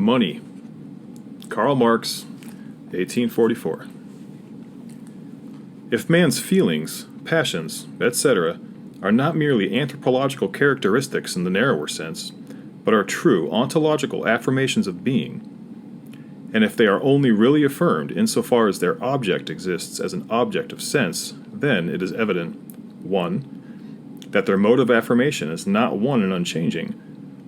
Money. Karl Marx, 1844. If man's feelings, passions, etc., are not merely anthropological characteristics in the narrower sense, but are true ontological affirmations of being, and if they are only really affirmed insofar as their object exists as an object of sense, then it is evident, 1. That their mode of affirmation is not one and unchanging,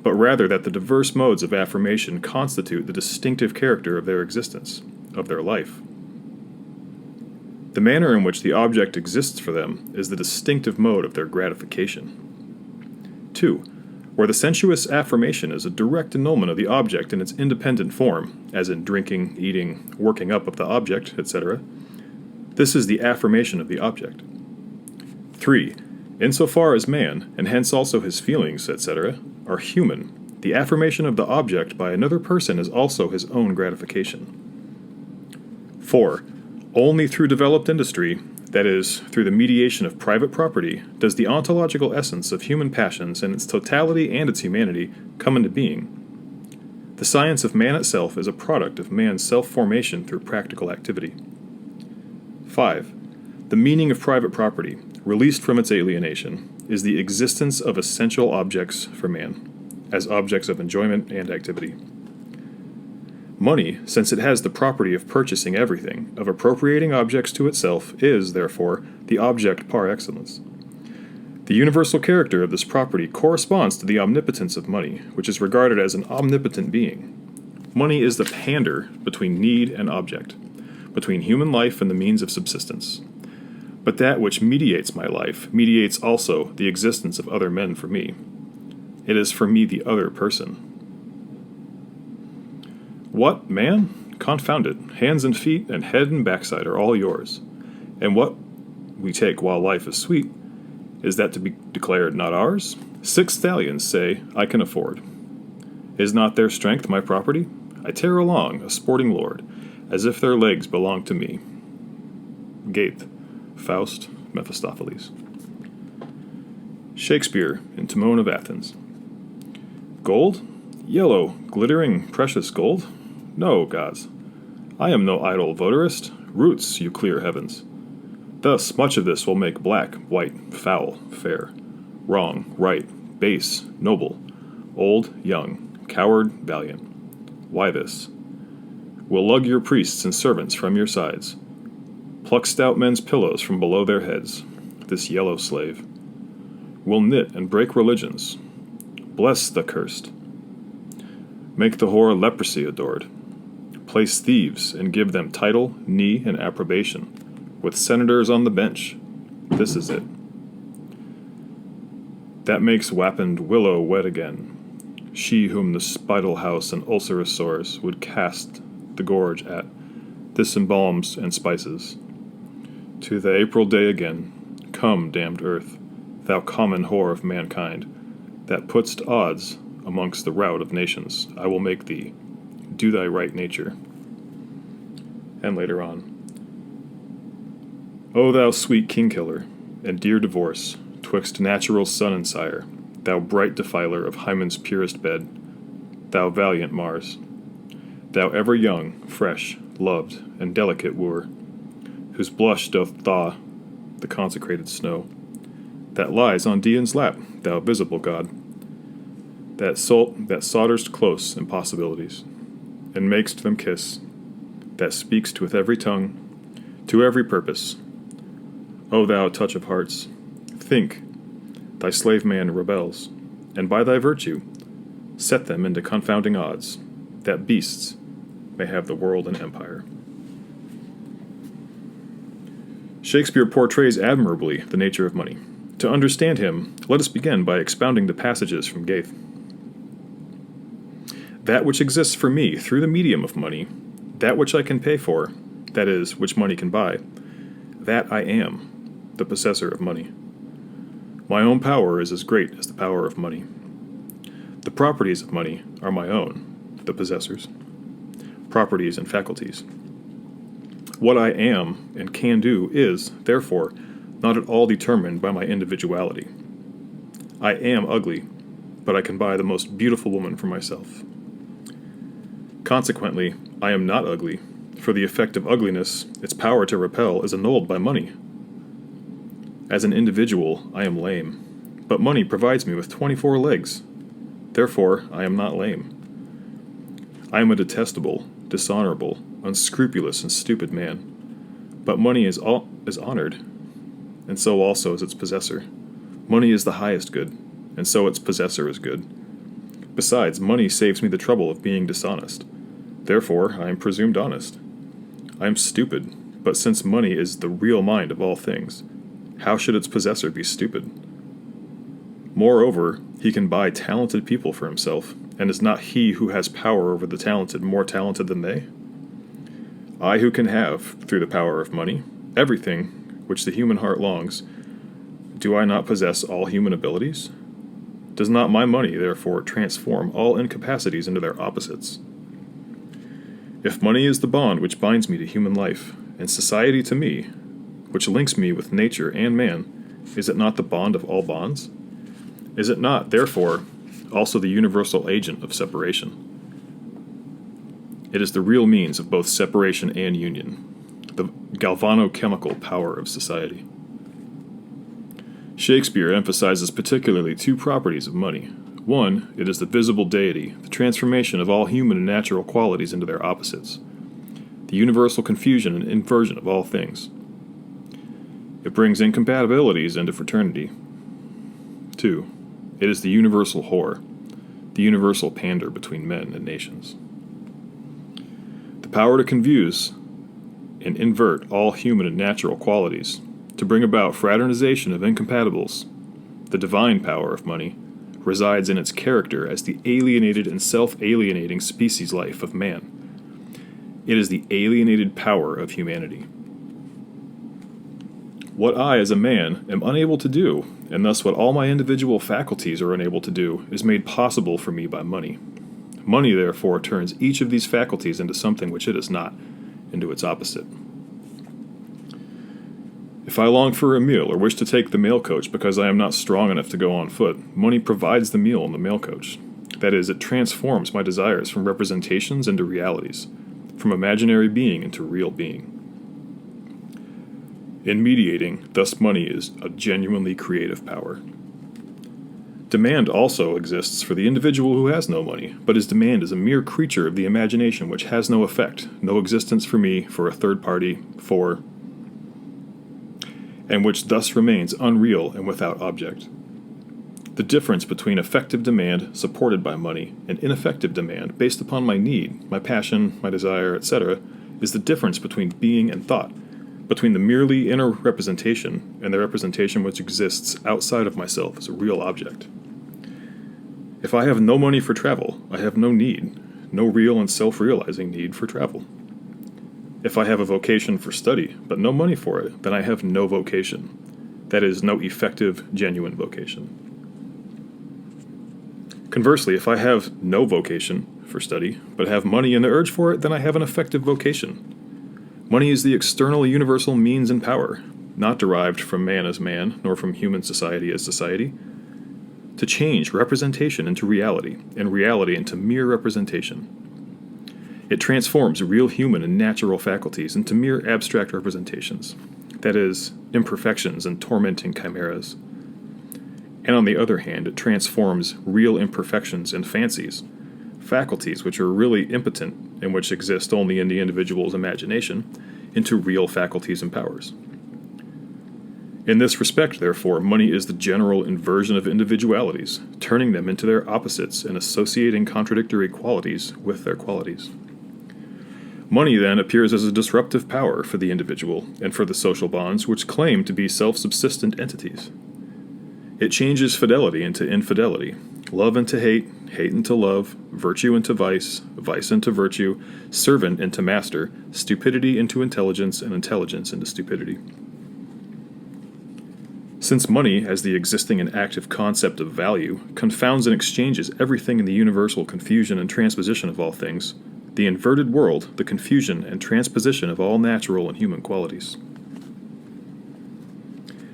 but rather that the diverse modes of affirmation constitute the distinctive character of their existence, of their life. The manner in which the object exists for them is the distinctive mode of their gratification. 2. Where the sensuous affirmation is a direct annulment of the object in its independent form, as in drinking, eating, working up of the object, etc., this is the affirmation of the object. 3. Insofar as man, and hence also his feelings, etc., are human, the affirmation of the object by another person is also his own gratification. 4. Only through developed industry, that is, through the mediation of private property, does the ontological essence of human passions in its totality and its humanity come into being. The science of man itself is a product of man's self-formation through practical activity. 5. The meaning of private property, released from its alienation, is the existence of essential objects for man, as objects of enjoyment and activity. Money, since it has the property of purchasing everything, of appropriating objects to itself, is, therefore, the object par excellence. The universal character of this property corresponds to the omnipotence of money, which is regarded as an omnipotent being. Money is the pander between need and object, between human life and the means of subsistence. But that which mediates my life mediates also the existence of other men for me. It is for me the other person. What, man? Confound it. Hands and feet and head and backside are all yours. And what we take while life is sweet, is that to be declared not ours? 6 stallions say, I can afford. Is not their strength my property? I tear along, a sporting lord, as if their legs belonged to me. Goethe, Faust, Mephistopheles. Shakespeare in Timon of Athens. Gold? Yellow, glittering, precious gold? No, gods. I am no idle votarist. Roots, you clear heavens. Thus much of this will make black, white, foul, fair, wrong, right, base, noble, old, young, coward, valiant. Why this? Will lug your priests and servants from your sides. Pluck stout men's pillows from below their heads, this yellow slave. Will knit and break religions. Bless the cursed. Make the whore leprosy adored. Place thieves and give them title, knee, and approbation, with senators on the bench. This is it. That makes wappened willow wet again. She whom the spital house and ulcerous sores would cast the gorge at, this embalms and spices. To the April day again, come, damned earth, thou common whore of mankind, that put'st odds amongst the rout of nations, I will make thee, do thy right nature. And later on, O thou sweet king-killer, and dear divorce, twixt natural son and sire, thou bright defiler of Hymen's purest bed, thou valiant Mars, thou ever young, fresh, loved, and delicate wooer, whose blush doth thaw the consecrated snow, that lies on Dian's lap, thou visible god, that solder'st close impossibilities, and makest them kiss, that speak'st with every tongue, to every purpose. O thou touch of hearts, think, thy slave man rebels, and by thy virtue set them into confounding odds, that beasts may have the world and empire. Shakespeare portrays admirably the nature of money. To understand him, let us begin by expounding the passages from Goethe. That which exists for me through the medium of money, that which I can pay for, that is, which money can buy, that I am, the possessor of money. My own power is as great as the power of money. The properties of money are my own, the possessors. Properties and faculties. What I am and can do is, therefore, not at all determined by my individuality. I am ugly, but I can buy the most beautiful woman for myself. Consequently, I am not ugly, for the effect of ugliness, its power to repel, is annulled by money. As an individual, I am lame, but money provides me with 24 legs. Therefore, I am not lame. I am a detestable, dishonorable, unscrupulous, and stupid man, but money is honored, and so also is its possessor. Money is the highest good, and so its possessor is good. Besides, money saves me the trouble of being dishonest. Therefore, I am presumed honest. I am stupid, but since money is the real mind of all things, how should its possessor be stupid? Moreover, he can buy talented people for himself, and is not he who has power over the talented more talented than they? I who can have, through the power of money, everything which the human heart longs, do I not possess all human abilities? Does not my money, therefore, transform all incapacities into their opposites? If money is the bond which binds me to human life, and society to me, which links me with nature and man, is it not the bond of all bonds? Is it not, therefore, also the universal agent of separation? It is the real means of both separation and union, the galvano-chemical power of society. Shakespeare emphasizes particularly two properties of money. One, it is the visible deity, the transformation of all human and natural qualities into their opposites, the universal confusion and inversion of all things. It brings incompatibilities into fraternity. Two, it is the universal whore, the universal pander between men and nations. The power to confuse and invert all human and natural qualities, to bring about fraternization of incompatibles, the divine power of money, resides in its character as the alienated and self-alienating species life of man. It is the alienated power of humanity. What I, as a man, am unable to do, and thus what all my individual faculties are unable to do, is made possible for me by money. Money, therefore, turns each of these faculties into something which it is not, into its opposite. If I long for a meal or wish to take the mail coach because I am not strong enough to go on foot, money provides the meal in the mail coach. That is, it transforms my desires from representations into realities, from imaginary being into real being. In mediating, thus money is a genuinely creative power. Demand also exists for the individual who has no money, but his demand is a mere creature of the imagination which has no effect, no existence for me, for a third party, and which thus remains unreal and without object. The difference between effective demand, supported by money, and ineffective demand, based upon my need, my passion, my desire, etc., is the difference between being and thought, between the merely inner representation and the representation which exists outside of myself as a real object. If I have no money for travel, I have no need, no real and self-realizing need for travel. If I have a vocation for study, but no money for it, then I have no vocation. That is, no effective, genuine vocation. Conversely, if I have no vocation for study, but have money and the urge for it, then I have an effective vocation. Money is the external universal means and power, not derived from man as man, nor from human society as society, to change representation into reality, and reality into mere representation. It transforms real human and natural faculties into mere abstract representations, that is, imperfections and tormenting chimeras. And on the other hand, it transforms real imperfections and fancies, faculties which are really impotent and which exist only in the individual's imagination, into real faculties and powers. In this respect, therefore, money is the general inversion of individualities, turning them into their opposites and associating contradictory qualities with their qualities. Money, then, appears as a disruptive power for the individual and for the social bonds which claim to be self-subsistent entities. It changes fidelity into infidelity, love into hate, hate into love, virtue into vice, vice into virtue, servant into master, stupidity into intelligence, and intelligence into stupidity. Since money, as the existing and active concept of value, confounds and exchanges everything in the universal confusion and transposition of all things, the inverted world, the confusion and transposition of all natural and human qualities.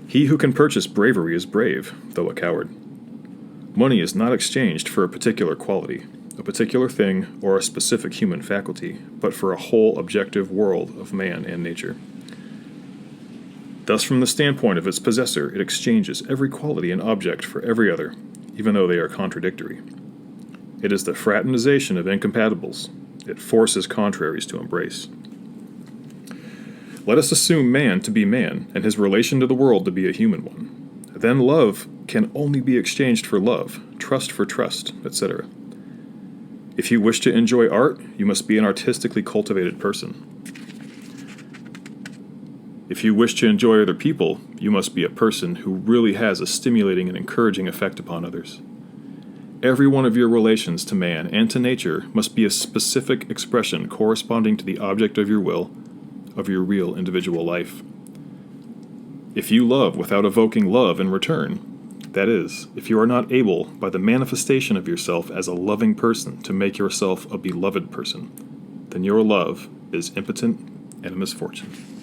He who can purchase bravery is brave, though a coward. Money is not exchanged for a particular quality. a particular thing, or a specific human faculty, but for a whole objective world of man and nature. Thus, from the standpoint of its possessor, it exchanges every quality and object for every other, even though they are contradictory. It is the fraternization of incompatibles. It forces contraries to embrace. Let us assume man to be man, and his relation to the world to be a human one. Then love can only be exchanged for love, trust for trust, etc. If you wish to enjoy art, you must be an artistically cultivated person. If you wish to enjoy other people, you must be a person who really has a stimulating and encouraging effect upon others. Every one of your relations to man and to nature must be a specific expression corresponding to the object of your will, of your real individual life. If you love without evoking love in return, that is, if you are not able, by the manifestation of yourself as a loving person, to make yourself a beloved person, then your love is impotent and a misfortune.